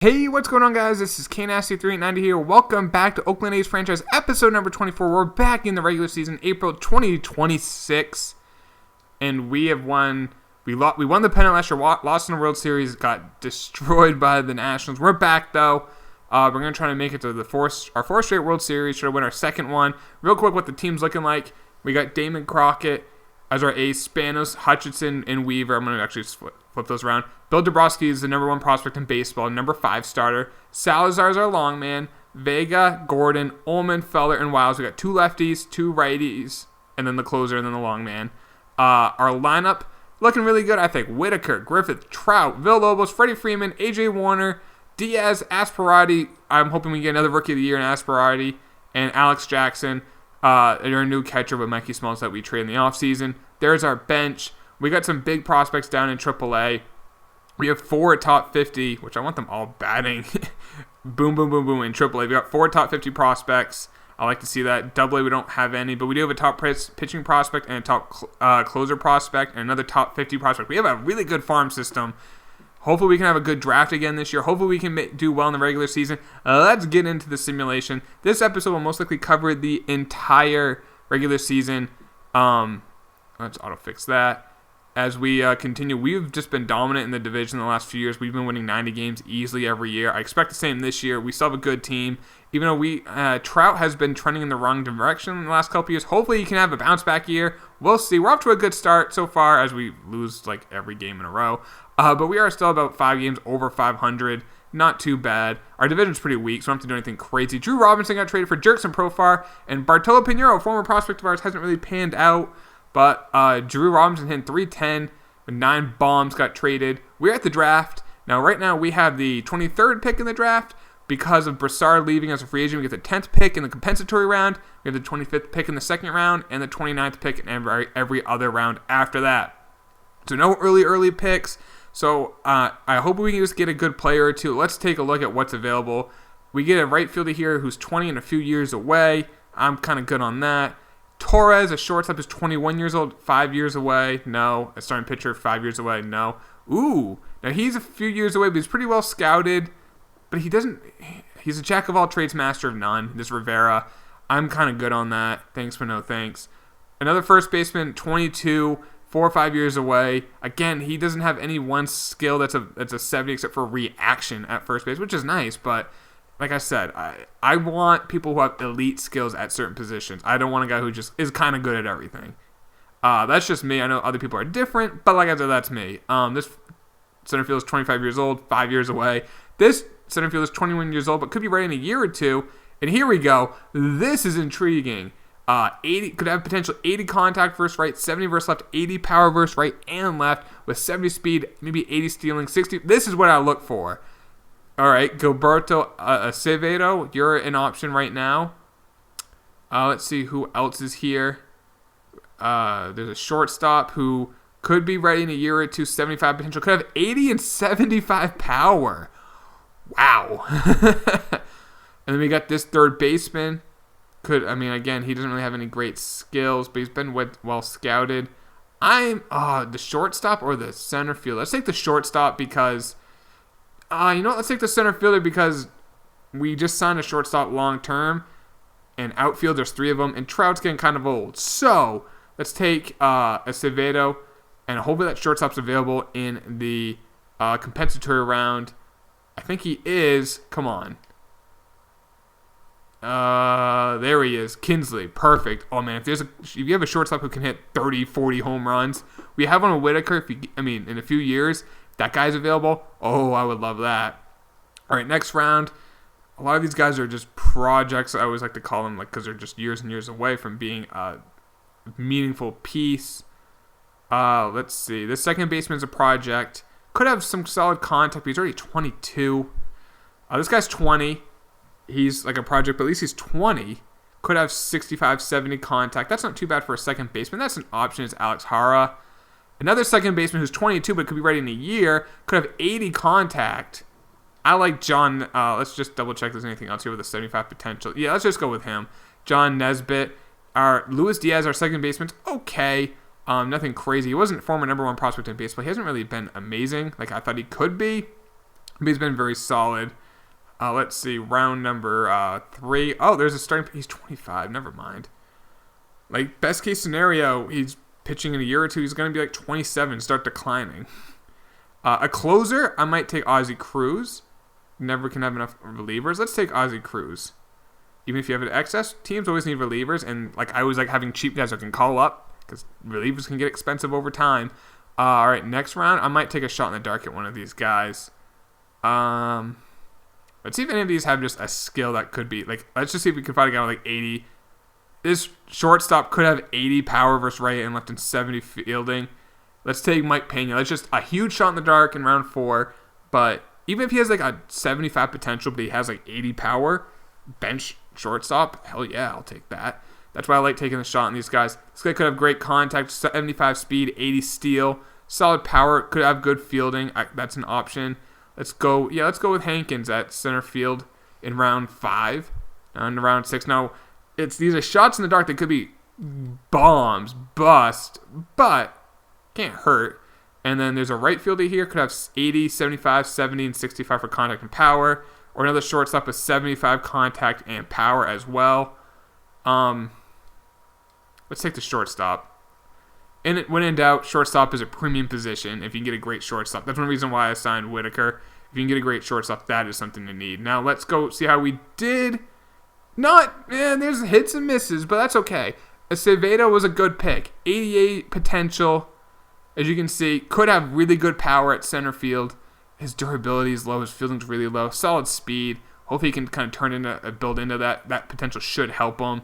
Hey, what's going on, guys? This is KNasty3890 here. Welcome back to Oakland A's franchise episode number 24. We're back in the regular season, April 2026, and we have won. We won the pennant last year, lost in the World Series, got destroyed by the Nationals. We're back though. We're gonna try to make it to our fourth straight World Series. Try to win our second one. Real quick, what the team's looking like? We got Damon Crockett as our ace, Spanos, Hutchinson, and Weaver. I'm gonna actually flip those around. Bill Dabrowski is the number one prospect in baseball, number 5 starter. Salazar is our long man. Vega, Gordon, Ullman, Feller, and Wiles. We got 2 lefties, 2 righties, and then the closer, and then the long man. Our lineup looking really good, I think. Whitaker, Griffith, Trout, Villalobos, Freddie Freeman, AJ Warner, Diaz, Asparati. I'm hoping we get another Rookie of the Year in Asparati, and Alex Jackson, our new catcher with Mikey Smalls that we traded in the offseason. There's our bench. We got some big prospects down in AAA. We have 4 top 50, which I want them all batting. Boom, boom, boom, boom in AAA. We got 4 top 50 prospects. I like to see that. AA, we don't have any, but we do have a top pitching prospect and a top closer prospect and another top 50 prospect. We have a really good farm system. Hopefully we can have a good draft again this year. Hopefully we can do well in the regular season. Let's get into the simulation. This episode will most likely cover the entire regular season. Let's auto-fix that. As we continue, we've just been dominant in the division the last few years. We've been winning 90 games easily every year. I expect the same this year. We still have a good team. Even though Trout has been trending in the wrong direction in the last couple years. Hopefully he can have a bounce-back year. We'll see. We're off to a good start so far as we lose like every game in a row. But we are still about 5 games over 500. Not too bad. Our division's pretty weak, so we don't have to do anything crazy. Drew Robinson got traded for Jerkson Profar, and Bartolo Pinheiro, a former prospect of ours, hasn't really panned out. But Drew Robinson hit 310 with 9 bombs, got traded. We're at the draft. Now, right now, we have the 23rd pick in the draft. Because of Brassard leaving as a free agent, we get the 10th pick in the compensatory round. We have the 25th pick in the second round and the 29th pick in every other round after that. So no early picks. So I hope we can just get a good player or two. Let's take a look at what's available. We get a right fielder here who's 20 and a few years away. I'm kind of good on that. Torres, a shortstop, is 21 years old, 5 years away. No. A starting pitcher, 5 years away. No. Ooh. Now, he's a few years away, but he's pretty well scouted. But he's a jack of all trades, master of none. This Rivera. I'm kind of good on that. Thanks, but no thanks. Another first baseman, 22, 4 or 5 years away. Again, he doesn't have any one skill that's a 70 except for reaction at first base, which is nice, but like I said, I want people who have elite skills at certain positions. I don't want a guy who just is kind of good at everything. That's just me. I know other people are different, but like I said, that's me. This center field is 25 years old, 5 years away. This center field is 21 years old, but could be ready in a year or two. And here we go. This is intriguing. 80 could have potential 80 contact versus right, 70 versus left, 80 power versus right and left with 70 speed, maybe 80 stealing, 60. This is what I look for. All right, Gilberto Acevedo, you're an option right now. Let's see who else is here. There's a shortstop who could be ready in a year or two, 75 potential. Could have 80 and 75 power. Wow. And then we got this third baseman. Again, he doesn't really have any great skills, but he's been well scouted. The shortstop or the center field? Let's take the shortstop because... let's take the center fielder because we just signed a shortstop long term, and outfield, there's 3 of them, and Trout's getting kind of old. So let's take Acevedo, and hopefully that shortstop's available in the compensatory round. I think he is. Come on. There he is. Kinsley. Perfect. Oh, man, if you have a shortstop who can hit 30, 40 home runs, we have one with Whitaker. In a few years, that guy's available. Oh, I would love that. All right, next round. A lot of these guys are just projects. I always like to call them because they're just years and years away from being a meaningful piece. Let's see. This second baseman's a project. Could have some solid contact, but he's already 22. This guy's 20. He's like a project, but at least he's 20. Could have 65, 70 contact. That's not too bad for a second baseman. That's an option. Is Alex Hara. Another second baseman who's 22 but could be ready in a year. Could have 80 contact. I like John. Let's just double check if there's anything else here with a 75 potential. Yeah, let's just go with him. John Nesbitt. Luis Diaz, our second baseman's okay. Nothing crazy. He wasn't former number 1 prospect in baseball. He hasn't really been amazing like I thought he could be. But he's been very solid. Let's see, round number 3. Oh, there's a starting. He's 25. Never mind. Like, best case scenario, he's pitching in a year or two. He's going to be like 27, start declining. A closer, I might take Ozzie Cruz. Never can have enough relievers. Let's take Ozzie Cruz. Even if you have an excess, teams always need relievers. And like I always like having cheap guys I can call up because relievers can get expensive over time. All right, next round, I might take a shot in the dark at one of these guys. Let's see if any of these have just a skill that could be like. Let's just see if we can find a guy with like 80. This shortstop could have 80 power versus right and left and 70 fielding. Let's take Mike Pena. That's just a huge shot in the dark in round 4. But even if he has like a 75 potential, but he has like 80 power, bench shortstop, hell yeah, I'll take that. That's why I like taking the shot on these guys. This guy could have great contact, 75 speed, 80 steal, solid power, could have good fielding. That's an option. Let's go with Hankins at center field in round 5. And round 6. Now, these are shots in the dark that could be bombs, bust, but can't hurt. And then there's a right fielder here, could have 80, 75, 70, and 65 for contact and power. Or another shortstop with 75 contact and power as well. Let's take the shortstop. And when in doubt, shortstop is a premium position if you can get a great shortstop. That's one reason why I signed Whitaker. If you can get a great shortstop, that is something to need. Now let's go see how we did. There's hits and misses, but that's okay. Acevedo was a good pick. 88 potential. As you can see, could have really good power at center field. His durability is low. His fielding's really low. Solid speed. Hopefully he can kind of build into that. That potential should help him.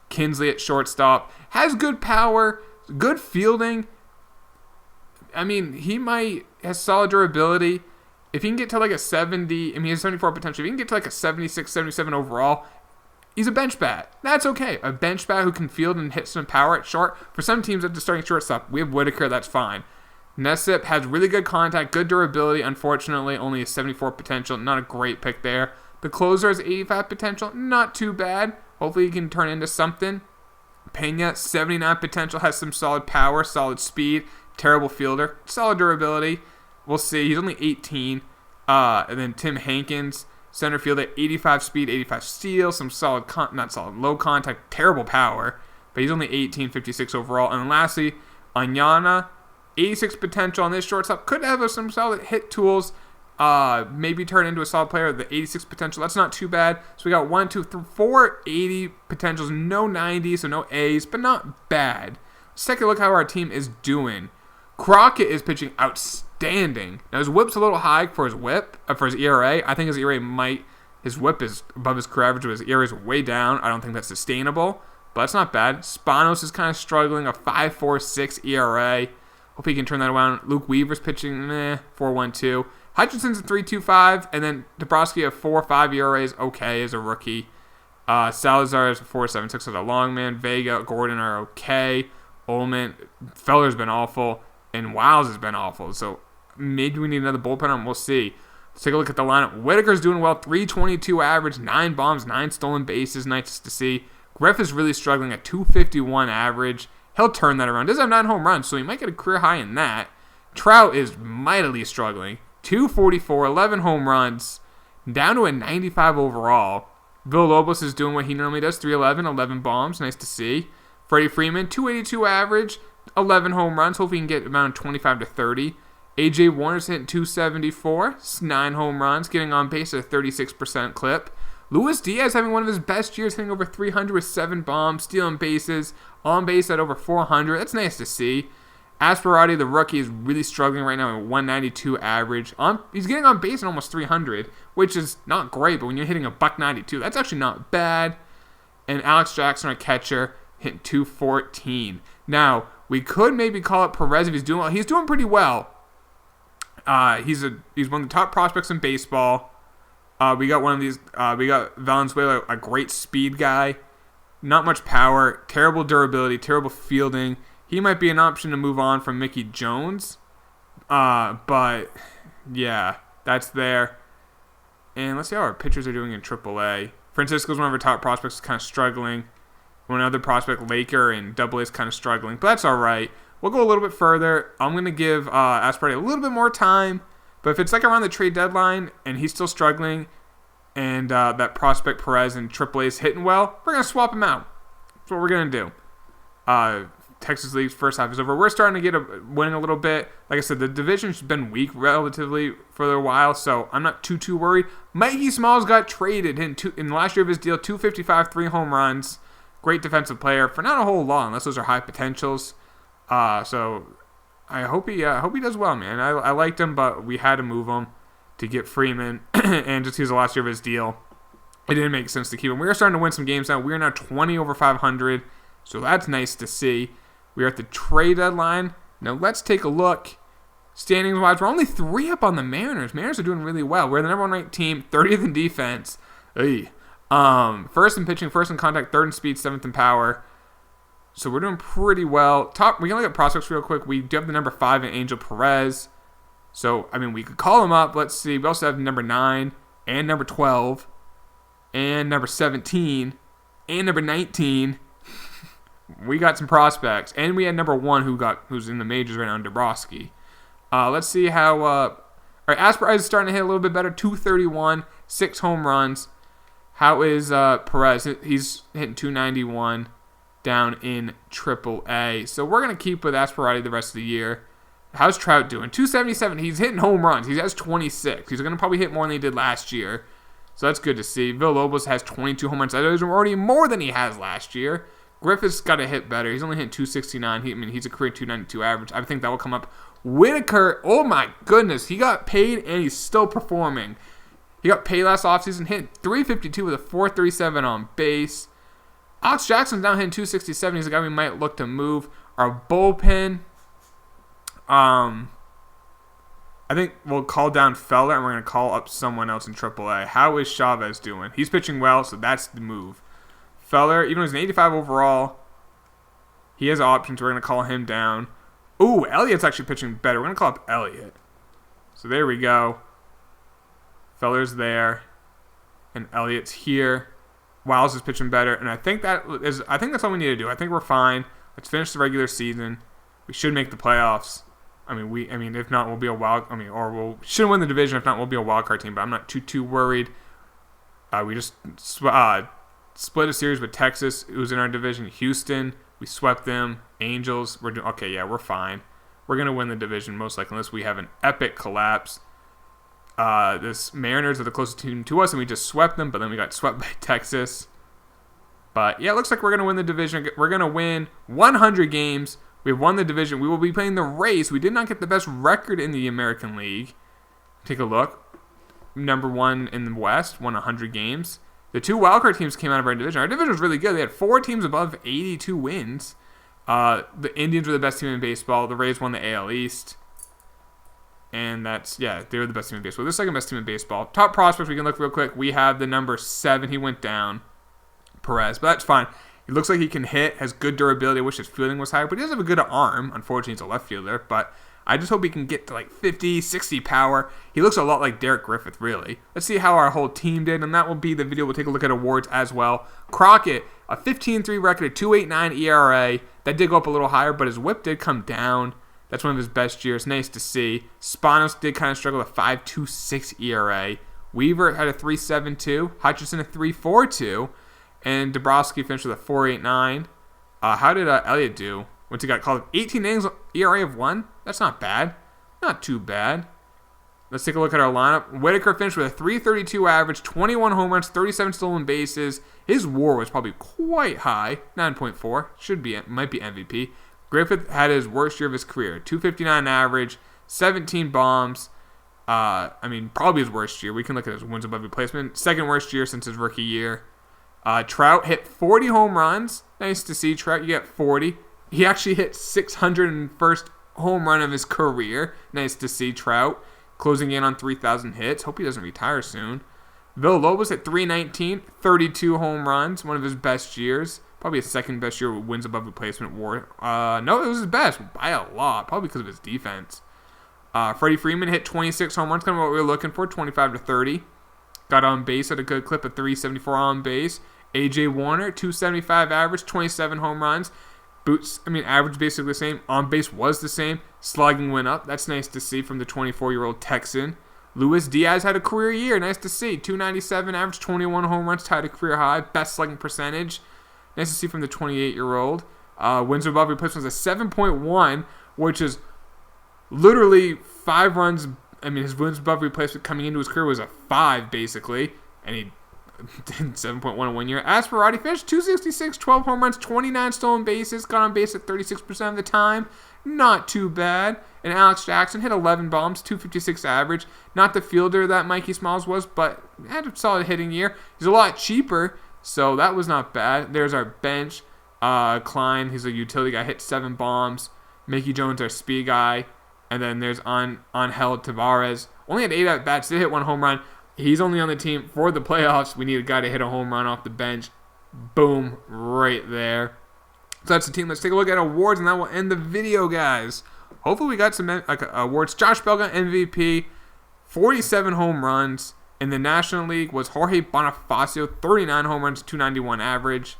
Kinsley at shortstop. Has good power. Good fielding. I mean, has solid durability. If he can get to like a 70, he has 74 potential. If he can get to like a 76, 77 overall, he's a bench bat. That's okay. A bench bat who can field and hit some power at short. For some teams that are starting shortstop, we have Whitaker. That's fine. Nesip has really good contact, good durability. Unfortunately, only a 74 potential. Not a great pick there. The closer has 85 potential. Not too bad. Hopefully he can turn into something. Pena, 79 potential, has some solid power, solid speed, terrible fielder, solid durability. We'll see. He's only 18. And then Tim Hankins, center fielder, 85 speed, 85 steal, some solid, low contact, terrible power. But he's only 18, 56 overall. And then lastly, Anyana, 86 potential on this shortstop. Could have some solid hit tools. Maybe turn into a solid player. The 86 potential, that's not too bad. So we got 1, 2, 3, 4 80 potentials. No 90s, so no A's, but not bad. Let's take a look how our team is doing. Crockett is pitching outstanding. Now his whip's a little high for his ERA. I think his whip is above his career average, but his ERA is way down. I don't think that's sustainable, but that's not bad. Spanos is kind of struggling, a 5.46 ERA. Hope he can turn that around. Luke Weaver's pitching 4.12. Hutchinson's a 3.25, and then Dabrowski a 4.5 ERA is okay as a rookie. Salazar is a 4.76 as a long man. Vega, Gordon are okay. Ullman, Feller's been awful, and Wiles has been awful. So maybe we need another bullpen arm. We'll see. Let's take a look at the lineup. Whitaker's doing well. 3.22 average, 9 bombs, 9 stolen bases. Nice to see. Griff is really struggling at 2.51 average. He'll turn that around. Does have 9 home runs, so he might get a career high in that. Trout is mightily struggling. 244, 11 home runs, down to a 95 overall. Villalobos is doing what he normally does, 311, 11 bombs, nice to see. Freddie Freeman, 282 average, 11 home runs, hopefully he can get around 25 to 30. AJ Warner's hitting 274, 9 home runs, getting on base at a 36% clip. Luis Diaz having one of his best years, hitting over 300 with 7 bombs, stealing bases, on base at over 400. That's nice to see. Asperati, the rookie, is really struggling right now at 192 average. He's getting on base at almost 300, which is not great, but when you're hitting a $192, that's actually not bad. And Alex Jackson, our catcher, hitting 214. Now, we could maybe call up Perez if he's doing well. He's doing pretty well. He's one of the top prospects in baseball. We got one of these. We got Valenzuela, a great speed guy. Not much power, terrible durability, terrible fielding. He might be an option to move on from Mickey Jones. But, yeah, that's there. And let's see how our pitchers are doing in AAA. Francisco's one of our top prospects, kind of struggling. One other prospect, Laker, in AA is kind of struggling. But that's all right. We'll go a little bit further. I'm going to give Asperati a little bit more time But if it's like around the trade deadline and he's still struggling and that prospect Perez in AAA is hitting well, we're going to swap him out. That's what we're going to do. Texas League's first half is over. We're starting to get winning a little bit. Like I said, the division's been weak relatively for a while, so I'm not too worried. Mikey Smalls got traded in the last year of his deal, 255, 3 home runs. Great defensive player for not a whole lot, unless those are high potentials. So I hope he does well, man. I liked him, but we had to move him to get Freeman, and just use the last year of his deal. It didn't make sense to keep him. We are starting to win some games now. We are now 20 over 500, so that's nice to see. We are at the trade deadline. Now let's take a look. Standings-wise, we're only 3 up on the Mariners. Mariners are doing really well. We're the number 1 ranked team, 30th in defense. First in pitching, first in contact, 3rd in speed, 7th in power. So we're doing pretty well. We can look at prospects real quick. We do have the number 5 in Angel Perez. So, I mean, we could call him up. Let's see. We also have number 9 and number 12 and number 17 and number 19. We got some prospects. And we had number 1 who's in the majors right now, Dabrowski. Let's see how... all right, Asperger's is starting to hit a little bit better. 231, 6 home runs. How is Perez? He's hitting 291 down in AAA. So we're going to keep with Asperati the rest of the year. How's Trout doing? 277. He's hitting home runs. He has 26. He's going to probably hit more than he did last year. So that's good to see. Villalobos has 22 home runs. Those are already more than he has last year. Griffith's got to hit better. He's only hitting 269. He's a career 292 average. I think that will come up. Whitaker, oh my goodness. He got paid and he's still performing. He got paid last offseason, hit 352 with a 437 on base. Alex Jackson's now hitting 267. He's a guy we might look to move. Our bullpen, I think we'll call down Feller and we're going to call up someone else in AAA. How is Chavez doing? He's pitching well, so that's the move. Feller, even though he's an 85 overall, he has options. We're going to call him down. Ooh, Elliott's actually pitching better. We're going to call up Elliott. So there we go. Feller's there, and Elliott's here. Wiles is pitching better, and I think that's all we need to do. I think we're fine. Let's finish the regular season. We should make the playoffs. If not, we'll be a wild. We should win the division. If not, we'll be a wild card team. But I'm not too worried. We just split a series with Texas, who's in our division. Houston, we swept them. Angels, we're fine. We're gonna win the division most likely, unless we have an epic collapse. This Mariners are the closest team to us, and we just swept them, but then we got swept by Texas. But yeah, it looks like we're going to win the division. We're going to win 100 games. We've won the division. We will be playing the Rays. We did not get the best record in the American League. Take a look. Number 1 in the West, won 100 games. The 2 wildcard teams came out of our division. Our division was really good. They had 4 teams above 82 wins. The Indians were the best team in baseball. The Rays won the AL East. And they were the best team in baseball. They're the second best team in baseball. Top prospects, we can look real quick. We have the number 7. He went down. Perez. But that's fine. He looks like he can hit, has good durability. I wish his fielding was higher, but he does have a good arm. Unfortunately, he's a left fielder. But I just hope he can get to like 50, 60 power. He looks a lot like Derek Griffith, really. Let's see how our whole team did, and that will be the video. We'll take a look at awards as well. Crockett, a 15-3 record, a 2.89 ERA. That did go up a little higher, but his whip did come down. That's one of his best years. Nice to see. Spanos did kind of struggle with a 5.26 ERA. Weaver had a 3.72. Hutchinson a 3.42. And Dabrowski finished with a 4.89. How did Elliott do? Once he got called 18 innings, ERA of 1? That's not bad. Not too bad. Let's take a look at our lineup. Whitaker finished with a 3.32 average, 21 home runs, 37 stolen bases. His WAR was probably quite high, 9.4. Might be MVP. Griffith had his worst year of his career, 259 average, 17 bombs. Probably his worst year. We can look at his wins above replacement. Second worst year since his rookie year. Trout hit 40 home runs. Nice to see Trout. You get 40. He actually hit 601st home run of his career. Nice to see Trout closing in on 3,000 hits. Hope he doesn't retire soon. Villalobos at 319, 32 home runs. One of his best years. Probably his second best year with wins above replacement WAR. No, it was his best by a lot. Probably because of his defense. Freddie Freeman hit 26 home runs. Kind of what we were looking for, 25 to 30. Got on base at a good clip of 374 on base. A.J. Warner, 275 average, 27 home runs. Average basically the same. On base was the same. Slugging went up. That's nice to see from the 24-year-old Texan. Luis Diaz had a career year. Nice to see. 297 average, 21 home runs, tied a career high. Best slugging percentage. Nice to see from the 28-year-old. Wins above replacement was a 7.1, which is literally 5 runs. I mean, his wins above replacement coming into his career was a 5, basically. And he did 7.1 in 1 year. Asperati finished 266, 12 home runs, 29 stolen bases. Got on base at 36% of the time. Not too bad. And Alex Jackson hit 11 bombs, 256 average. Not the fielder that Mikey Smiles was, but had a solid hitting year. He's a lot cheaper, so that was not bad. There's our bench. Klein, he's a utility guy, hit 7 bombs. Mickey Jones, our speed guy. And then there's Angel Tavares. Only had 8 at-bats, did hit 1 home run. He's only on the team for the playoffs. We need a guy to hit a home run off the bench. Boom, right there. So that's the team. Let's take a look at awards, and that will end the video, guys. Hopefully we got some awards. Josh Bell got MVP, 47 home runs. In the National League was Jorge Bonifacio, 39 home runs, 291 average.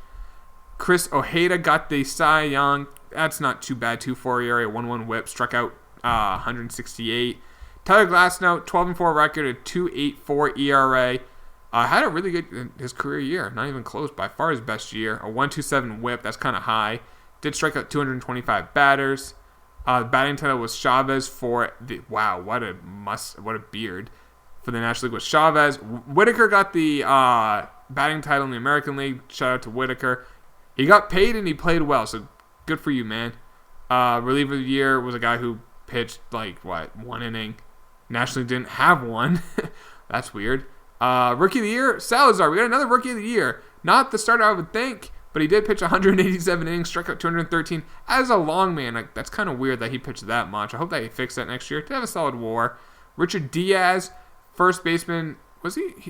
Chris Ojeda got the Cy Young. That's not too bad. 2.4 ERA, 1.1 whip. Struck out 168. Tyler Glasnow, 12-4 record, a 2.84 ERA. Had a really good his career year. Not even close. By far his best year. A 1.27 whip. That's kind of high. Did strike out 225 batters. The batting title was Chavez for the... Wow, what a beard. For the National League was Chavez. Whitaker got the batting title in the American League. Shout out to Whitaker. He got paid and he played well. So good for you, man. Reliever of the year was a guy who pitched, 1 inning. National League didn't have one. That's weird. Rookie of the year, Salazar. We got another Rookie of the year. Not the starter I would think, but he did pitch 187 innings, struck out 213. As a long man, that's kind of weird that he pitched that much. I hope that he fixed that next year. Did have a solid WAR. Richard Diaz, first baseman.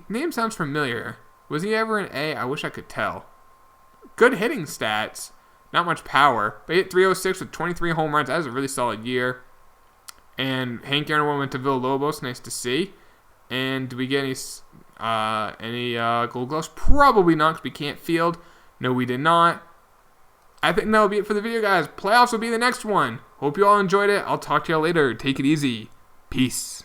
Name sounds familiar. Was he ever an A? I wish I could tell. Good hitting stats. Not much power. But he hit 306 with 23 home runs. That was a really solid year. And Hank Aaron went to Villalobos. Nice to see. And do we get any Gold Gloves? Probably not, because we can't field. No, we did not. I think that'll be it for the video, guys. Playoffs will be the next one. Hope you all enjoyed it. I'll talk to y'all later. Take it easy. Peace.